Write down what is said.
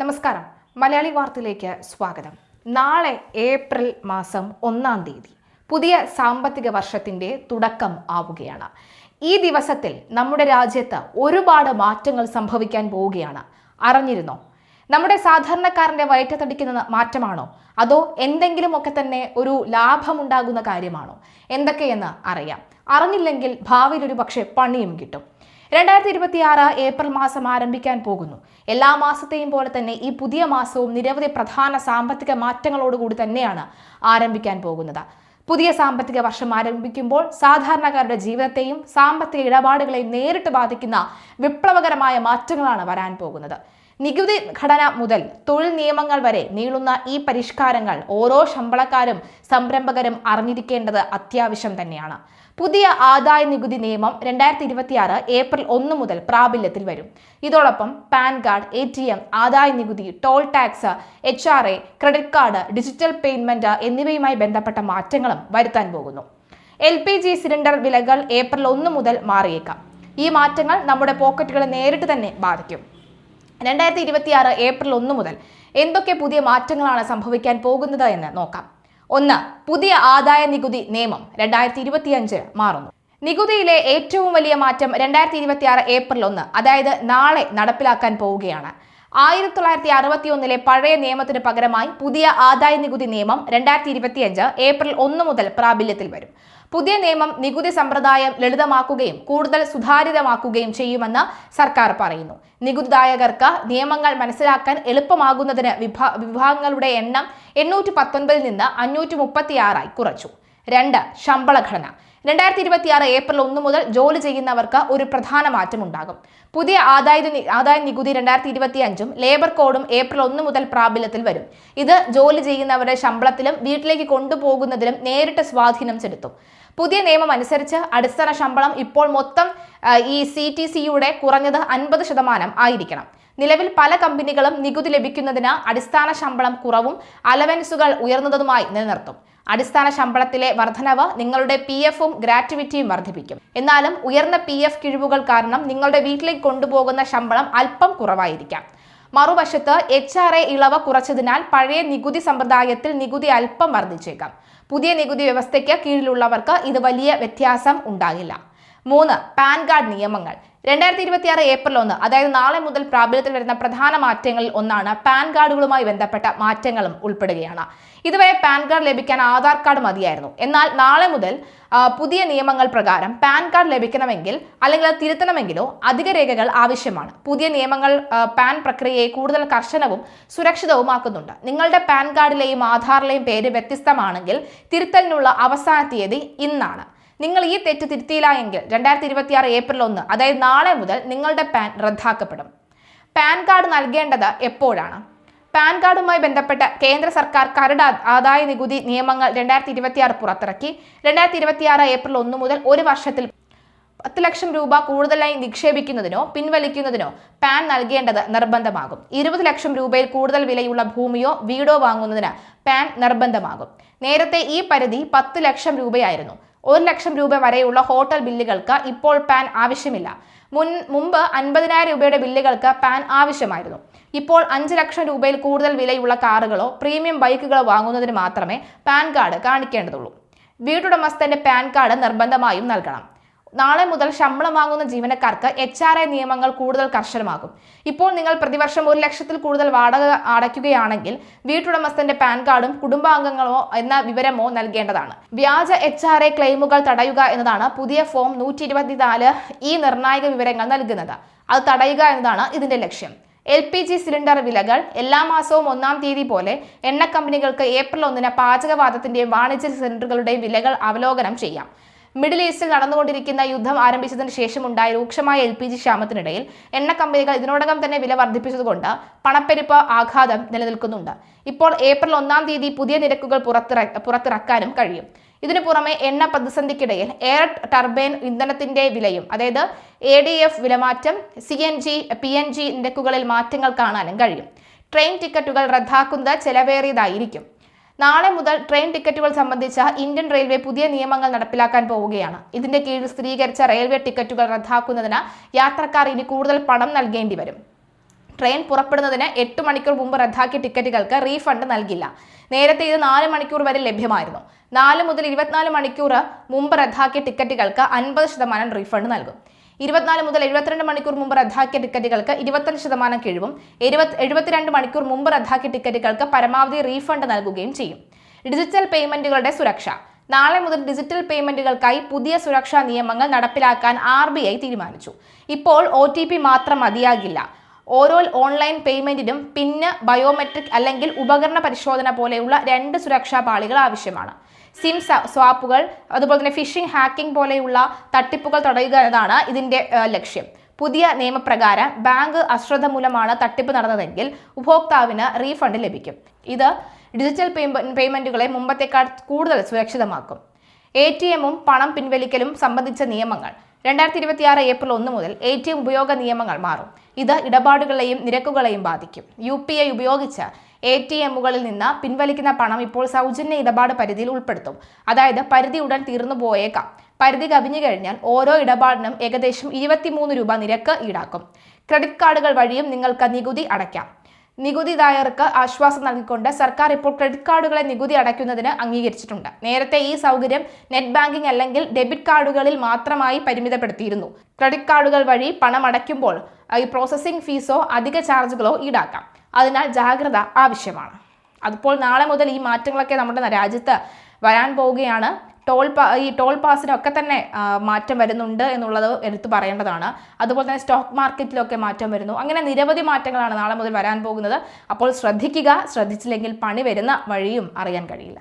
നമസ്കാരം. മലയാളി വാർത്തയിലേക്ക് സ്വാഗതം. നാളെ ഏപ്രിൽ മാസം 1-ാം തീയതി പുതിയ സാമ്പത്തിക വർഷത്തിന്റെ തുടക്കം ആവുകയാണ്. ഈ ദിവസത്തിൽ നമ്മുടെ രാജ്യത്ത് ഒരുപാട് മാറ്റങ്ങൾ സംഭവിക്കാൻ പോവുകയാണ്. അറിഞ്ഞിരുന്നോ? നമ്മുടെ സാധാരണക്കാരന്റെ വയറ്റത്തടിക്കുന്ന മാറ്റമാണോ, അതോ എന്തെങ്കിലുമൊക്കെ തന്നെ ഒരു ലാഭമുണ്ടാകുന്ന കാര്യമാണോ? എന്തൊക്കെയെന്ന് അറിയാം. അറിഞ്ഞില്ലെങ്കിൽ ഭാവിയിൽ ഒരു പക്ഷേ പണിയും കിട്ടും. 2026 ഏപ്രിൽ മാസം ആരംഭിക്കാൻ പോകുന്നു. എല്ലാ മാസത്തെയും പോലെ തന്നെ ഈ പുതിയ മാസവും നിരവധി പ്രധാന സാമ്പത്തിക മാറ്റങ്ങളോടുകൂടി തന്നെയാണ് ആരംഭിക്കാൻ പോകുന്നത്. പുതിയ സാമ്പത്തിക വർഷം ആരംഭിക്കുമ്പോൾ സാധാരണക്കാരുടെ ജീവിതത്തെയും സാമ്പത്തിക ഇടപാടുകളെയും നേരിട്ട് ബാധിക്കുന്ന വിപ്ലവകരമായ മാറ്റങ്ങളാണ് വരാൻ പോകുന്നത്. നികുതി ഘടന മുതൽ തൊഴിൽ നിയമങ്ങൾ വരെ നീളുന്ന ഈ പരിഷ്കാരങ്ങൾ ഓരോ ശമ്പളക്കാരും സംരംഭകരും അറിഞ്ഞിരിക്കേണ്ടത് അത്യാവശ്യം തന്നെയാണ്. പുതിയ ആദായ നികുതി നിയമം 2026 ഏപ്രിൽ 1 മുതൽ പ്രാബല്യത്തിൽ വരും. ഇതോടൊപ്പം പാൻ കാർഡ്, ATM, ആദായ നികുതി, toll tax, HRA, credit card, digital payment എന്നിവയുമായി ബന്ധപ്പെട്ട മാറ്റങ്ങളും വരുത്താൻ പോകുന്നു. LPG സിലിണ്ടർ വിലകൾ ഏപ്രിൽ 1 മുതൽ മാറിയേക്കാം. ഈ മാറ്റങ്ങൾ നമ്മുടെ പോക്കറ്റുകളെ നേരിട്ട് തന്നെ ബാധിക്കും. 2026 ഏപ്രിൽ 1 മുതൽ എന്തൊക്കെ പുതിയ മാറ്റങ്ങളാണ് സംഭവിക്കാൻ പോകുന്നത് എന്ന് നോക്കാം. 1. പുതിയ ആദായ നികുതി നിയമം 2025 മാറുന്നു. നികുതിയിലെ ഏറ്റവും വലിയ മാറ്റം 2026 ഏപ്രിൽ 1, അതായത് നാളെ നടപ്പിലാക്കാൻ പോവുകയാണ്. 1961 പഴയ നിയമത്തിന് പകരമായി പുതിയ ആദായ നികുതി നിയമം 2025 ഏപ്രിൽ 1 മുതൽ പ്രാബല്യത്തിൽ വരും. പുതിയ നിയമം നികുതി സമ്പ്രദായം ലളിതമാക്കുകയും കൂടുതൽ സുതാര്യമാക്കുകയും ചെയ്യുമെന്ന് സർക്കാർ പറയുന്നു. നികുതിദായകർക്ക് നിയമങ്ങൾ മനസ്സിലാക്കാൻ എളുപ്പമാകുന്നതിന് വിഭാഗങ്ങളുടെ എണ്ണം 819 നിന്ന് 536 കുറച്ചു. 2. ശമ്പള ഘടന 2026 ഏപ്രിൽ 1 മുതൽ ജോലി ചെയ്യുന്നവർക്ക് ഒരു പ്രധാന മാറ്റം ഉണ്ടാകും. പുതിയ ആദായ നികുതി 2025 ലേബർ കോഡും ഏപ്രിൽ 1 മുതൽ പ്രാബല്യത്തിൽ വരും. ഇത് ജോലി ചെയ്യുന്നവരുടെ ശമ്പളത്തിലും വീട്ടിലേക്ക് കൊണ്ടുപോകുന്നതിലും നേരിട്ട് സ്വാധീനം ചെലുത്തും. പുതിയ നിയമം അനുസരിച്ച് അടിസ്ഥാന ശമ്പളം ഇപ്പോൾ മൊത്തം ഈ CTCയുടെ കുറഞ്ഞത് 50% ആയിരിക്കണം. നിലവിൽ പല കമ്പനികളും നികുതി ലഭിക്കുന്നതിന് അടിസ്ഥാന ശമ്പളം കുറവും അലവൻസുകൾ ഉയർന്നതുമായി നിലനിർത്തും. അടിസ്ഥാന ശമ്പളത്തിലെ വർധനവ് നിങ്ങളുടെ PFും ഗ്രാറ്റുവിറ്റിയും വർദ്ധിപ്പിക്കും. എന്നാലും ഉയർന്ന PF കിഴിവുകൾ കാരണം നിങ്ങളുടെ വീട്ടിലേക്ക് കൊണ്ടുപോകുന്ന ശമ്പളം അല്പം കുറവായിരിക്കാം. മറുവശത്ത് HRA ഇളവ് കുറച്ചതിനാൽ പഴയ നികുതി സമ്പ്രദായത്തിൽ നികുതി അല്പം വർദ്ധിച്ചേക്കാം. പുതിയ നികുതി വ്യവസ്ഥയ്ക്ക് കീഴിലുള്ളവർക്ക് ഇത് വലിയ വ്യത്യാസം ഉണ്ടാകില്ല. 3. പാൻ കാർഡ് നിയമങ്ങൾ 2026 ഏപ്രിൽ 1, അതായത് നാളെ മുതൽ പ്രാബല്യത്തിൽ വരുന്ന പ്രധാന മാറ്റങ്ങളിൽ ഒന്നാണ് പാൻ കാർഡുകളുമായി ബന്ധപ്പെട്ട മാറ്റങ്ങളും ഉൾപ്പെടുകയാണ്. ഇതുവരെ പാൻ കാർഡ് ലഭിക്കാൻ ആധാർ കാർഡ് മതിയായിരുന്നു. എന്നാൽ നാളെ മുതൽ പുതിയ നിയമങ്ങൾ പ്രകാരം പാൻ കാർഡ് ലഭിക്കണമെങ്കിൽ അല്ലെങ്കിൽ അത് തിരുത്തണമെങ്കിലോ അധിക രേഖകൾ ആവശ്യമാണ്. പുതിയ നിയമങ്ങൾ പാൻ പ്രക്രിയയെ കൂടുതൽ കർശനവും സുരക്ഷിതവുമാക്കുന്നുണ്ട്. നിങ്ങളുടെ പാൻ കാർഡിലെയും ആധാറിലെയും പേര് വ്യത്യസ്തമാണെങ്കിൽ തിരുത്തലിനുള്ള അവസാന തീയതി ഇന്നാണ്. നിങ്ങൾ ഈ തെറ്റ് തിരുത്തിയില്ല എങ്കിൽ 2026 ഏപ്രിൽ 1, അതായത് നാളെ മുതൽ നിങ്ങളുടെ പാൻ റദ്ദാക്കപ്പെടും. പാൻ കാർഡ് നൽകേണ്ടത് എപ്പോഴാണ്? പാൻ കാർഡുമായി ബന്ധപ്പെട്ട് കേന്ദ്ര സർക്കാർ കരട് ആദായ നികുതി നിയമങ്ങൾ 2026 പുറത്തിറക്കി. 2026 ഏപ്രിൽ 1 മുതൽ ഒരു വർഷത്തിൽ 10 ലക്ഷം രൂപ കൂടുതലായി നിക്ഷേപിക്കുന്നതിനോ പിൻവലിക്കുന്നതിനോ പാൻ നൽകേണ്ടത് നിർബന്ധമാകും. 20 ലക്ഷം രൂപയിൽ കൂടുതൽ വിലയുള്ള ഭൂമിയോ വീടോ വാങ്ങുന്നതിന് പാൻ നിർബന്ധമാകും. നേരത്തെ ഈ പരിധി 10 ലക്ഷം രൂപയായിരുന്നു. 1 ലക്ഷം രൂപ വരെയുള്ള ഹോട്ടൽ ബില്ലുകൾക്ക് ഇപ്പോൾ പാൻ ആവശ്യമില്ല. മുമ്പ് 50,000 രൂപയുടെ ബില്ലുകൾക്ക് പാൻ ആവശ്യമായിരുന്നു. ഇപ്പോൾ 5 ലക്ഷം രൂപയിൽ കൂടുതൽ വിലയുള്ള കാറുകളോ പ്രീമിയം ബൈക്കുകളോ വാങ്ങുന്നതിന് മാത്രമേ പാൻ കാർഡ് കാണിക്കേണ്ടതുള്ളൂ. വീട്ടുടമസ്ഥന്റെ പാൻ കാർഡ് നിർബന്ധമായും നൽകണം. നാളെ മുതൽ ശമ്പളം വാങ്ങുന്ന ജീവനക്കാർക്ക് HRA നിയമങ്ങൾ കൂടുതൽ കർശനമാകും. ഇപ്പോൾ നിങ്ങൾ പ്രതിവർഷം 1 ലക്ഷത്തിൽ കൂടുതൽ വാടക അടയ്ക്കുകയാണെങ്കിൽ വീട്ടുടമസ്ഥന്റെ പാൻ കാർഡും കുടുംബാംഗങ്ങളോ എന്ന വിവരമോ നൽകേണ്ടതാണ്. വ്യാജ HRA ക്ലെയിമുകൾ തടയുക എന്നതാണ് പുതിയ ഫോം 124 ഈ നിർണായക വിവരങ്ങൾ നൽകുന്നത്. അത് തടയുക എന്നതാണ് ഇതിന്റെ ലക്ഷ്യം. LPG സിലിണ്ടർ വിലകൾ എല്ലാ മാസവും 1-ാം തീയതി പോലെ എണ്ണ കമ്പനികൾക്ക് ഏപ്രിൽ 1 പാചകവാതത്തിന്റെയും വാണിജ്യ സിലിണ്ടറുകളുടെയും വിലകൾ അവലോകനം ചെയ്യാം. മിഡിൽ ഈസ്റ്റിൽ നടന്നുകൊണ്ടിരിക്കുന്ന യുദ്ധം ആരംഭിച്ചതിന് ശേഷമുണ്ടായ രൂക്ഷമായ LPG ക്ഷാമത്തിനിടയിൽ എണ്ണ കമ്പനികൾ ഇതിനോടകം തന്നെ വില വർദ്ധിപ്പിച്ചതുകൊണ്ട് പണപ്പെരുപ്പ് ആഘാതം നിലനിൽക്കുന്നുണ്ട്. ഇപ്പോൾ ഏപ്രിൽ 1-ാം തീയതി പുതിയ നിരക്കുകൾ പുറത്തിറക്കാനും കഴിയും. ഇതിനു പുറമെ എണ്ണ പ്രതിസന്ധിക്കിടയിൽ എയർ ടർബൈൻ ഇന്ധനത്തിന്റെ വിലയും, അതായത് ADF വിലമാറ്റം, CNG, PNG നിരക്കുകളിൽ മാറ്റങ്ങൾ കാണാനും കഴിയും. ട്രെയിൻ ടിക്കറ്റുകൾ റദ്ദാക്കുന്നത് ചെലവേറിയതായിരിക്കും. നാളെ മുതൽ ട്രെയിൻ ടിക്കറ്റുകൾ സംബന്ധിച്ച ഇന്ത്യൻ റെയിൽവേ പുതിയ നിയമങ്ങൾ നടപ്പിലാക്കാൻ പോവുകയാണ്. ഇതിന്റെ കീഴിൽ സ്ഥിരീകരിച്ച റെയിൽവേ ടിക്കറ്റുകൾ റദ്ദാക്കുന്നതിന് യാത്രക്കാർ ഇനി കൂടുതൽ പണം നൽകേണ്ടി വരും. ട്രെയിൻ പുറപ്പെടുന്നതിന് 8 മണിക്കൂർ മുമ്പ് റദ്ദാക്കിയ ടിക്കറ്റുകൾക്ക് റീഫണ്ട് നൽകില്ല. നേരത്തെ ഇത് 4 മണിക്കൂർ വരെ ലഭ്യമായിരുന്നു. 4 മുതൽ 24 മണിക്കൂർ മുമ്പ് റദ്ദാക്കിയ ടിക്കറ്റുകൾക്ക് 50% റീഫണ്ട് നൽകും. 24 മുതൽ 72 മണിക്കൂർ മുമ്പ് റദ്ദാക്കിയ ടിക്കറ്റുകൾക്ക് 25% കിഴിവും 72 മണിക്കൂർ മുമ്പ് റദ്ദാക്കിയ ടിക്കറ്റുകൾക്ക് പരമാവധി റീഫണ്ട് നൽകുകയും ചെയ്യും. ഡിജിറ്റൽ പേയ്മെന്റുകളുടെ സുരക്ഷ. നാളെ മുതൽ ഡിജിറ്റൽ പേയ്മെന്റുകൾക്കായി പുതിയ സുരക്ഷാ നിയമങ്ങൾ നടപ്പിലാക്കാൻ RBI തീരുമാനിച്ചു. ഇപ്പോൾ OTP മാത്രം മതിയാകില്ല. ഓരോ ഓൺലൈൻ പേയ്മെന്റിനും പിന്ന്, ബയോമെട്രിക് അല്ലെങ്കിൽ ഉപകരണ പരിശോധന പോലെയുള്ള 2 സുരക്ഷാ പാളികൾ ആവശ്യമാണ്. സിം സ്വാപ്പുകൾ, അതുപോലെ തന്നെ ഫിഷിംഗ്, ഹാക്കിംഗ് പോലെയുള്ള തട്ടിപ്പുകൾ തടയുക എന്നതാണ് ഇതിന്റെ ലക്ഷ്യം. പുതിയ നിയമപ്രകാരം ബാങ്ക് അശ്രദ്ധ മൂലമാണ് തട്ടിപ്പ് നടന്നതെങ്കിൽ ഉപഭോക്താവിന് റീഫണ്ട് ലഭിക്കും. ഇത് ഡിജിറ്റൽ പേയ്മെന്റുകളെ മുമ്പത്തേക്കാൾ കൂടുതൽ സുരക്ഷിതമാക്കും. ATM-ഉം പണം പിൻവലിക്കലും സംബന്ധിച്ച നിയമങ്ങൾ. 2026 ഏപ്രിൽ 1 മുതൽ ATM ഉപയോഗ നിയമങ്ങൾ മാറും. ഇത് ഇടപാടുകളെയും നിരക്കുകളെയും ബാധിക്കും. UPI ഉപയോഗിച്ച് ATM-കളിൽ നിന്ന് പിൻവലിക്കുന്ന പണം ഇപ്പോൾ സൗജന്യ ഇടപാട് പരിധിയിൽ ഉൾപ്പെടുത്തും. അതായത് പരിധി ഉടൻ തീർന്നു പോയേക്കാം. പരിധി കവിഞ്ഞു കഴിഞ്ഞാൽ ഓരോ ഇടപാടിനും ഏകദേശം 23 രൂപ നിരക്ക് ഈടാക്കും. ക്രെഡിറ്റ് കാർഡുകൾ വഴിയും നിങ്ങൾക്ക് നികുതി അടയ്ക്കാം. നികുതിദായകർക്ക് ആശ്വാസം നൽകിക്കൊണ്ട് സർക്കാർ ഇപ്പോൾ ക്രെഡിറ്റ് കാർഡുകളെ നികുതി അടയ്ക്കുന്നതിന് അംഗീകരിച്ചിട്ടുണ്ട്. നേരത്തെ ഈ സൗകര്യം നെറ്റ് ബാങ്കിംഗ് അല്ലെങ്കിൽ ഡെബിറ്റ് കാർഡുകളിൽ മാത്രമായി പരിമിതപ്പെടുത്തിയിരുന്നു. ക്രെഡിറ്റ് കാർഡുകൾ വഴി പണം അടയ്ക്കുമ്പോൾ ഈ പ്രോസസ്സിംഗ് ഫീസോ അധിക ചാർജുകളോ ഈടാക്കാം. അതിനാൽ ജാഗ്രത ആവശ്യമാണ്. അപ്പോൾ നാളെ മുതൽ ഈ മാറ്റങ്ങളൊക്കെ നമ്മുടെ രാജ്യത്ത് വരാൻ പോവുകയാണ്. ടോൾ പാസിനൊക്കെ തന്നെ മാറ്റം വരുന്നുണ്ട് എന്നുള്ളത് എടുത്തു പറയേണ്ടതാണ്. അതുപോലെ തന്നെ സ്റ്റോക്ക് മാർക്കറ്റിലൊക്കെ മാറ്റം വരുന്നു. അങ്ങനെ നിരവധി മാറ്റങ്ങളാണ് നാളെ മുതൽ വരാൻ പോകുന്നത്. അപ്പോൾ ശ്രദ്ധിക്കുക. ശ്രദ്ധിച്ചില്ലെങ്കിൽ പണി വരുന്ന വഴിയും അറിയാൻ കഴിയില്ല.